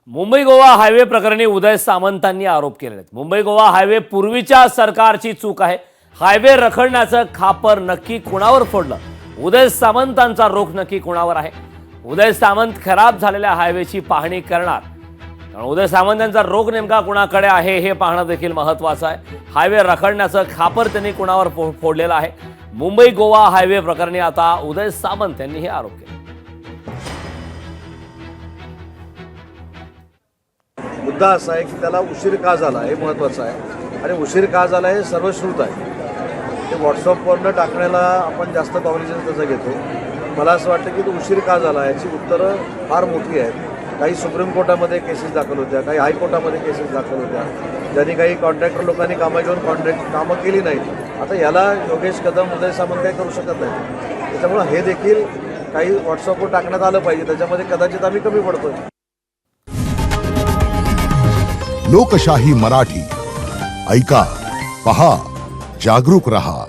Mumbai Goa highway प्रकरणी उदय सामंतांनी आरोप केले आहेत। मुंबई गोवा हायवे पूर्वीच्या सरकारची चूक आहे। हायवे रखडण्याचं खापर नक्की कुणावर फोडलं? उदय सामंतांचा रोख नक्की कुणावर आहे? उदय सामंत खराब झालेल्या हायवेची पाहणी करणार, कारण उदय सामंत यांचा रोख नेमका कुणाकडे आहे हे पाहणं देखील महत्त्वाचं आहे। हायवे रखडण्याचं खापर त्यांनी कुणावर फोडलेलं आहे? मुंबई गोवा हायवे प्रकरणी आता उदय सामंत यांनी हे आरोप केले। मुद्दा असा आहे की त्याला उशीर का झाला हे महत्त्वाचं आहे, आणि उशीर का झाला हे सर्वश्रुत आहे। ते व्हॉट्सअपवरनं टाकण्याला आपण जास्त कॉग्निझन्स त्याचं घेतो। मला असं वाटतं की तो उशीर का झाला याची उत्तरं फार मोठी आहेत। काही सुप्रीम कोर्टामध्ये केसेस दाखल होत्या, काही हायकोर्टामध्ये केसेस दाखल होत्या, ज्यांनी काही कॉन्ट्रॅक्टर लोकांनी कामं घेऊन कामं केली नाहीत। आता याला योगेश कदम, उदय सामंत काही करू शकत नाही। त्याच्यामुळं हे देखील काही व्हॉट्सअपवर टाकण्यात आलं पाहिजे, त्याच्यामध्ये कदाचित आम्ही कमी पडतोय। लोकशाही मराठी ऐका, पहा, जागरूक रहा।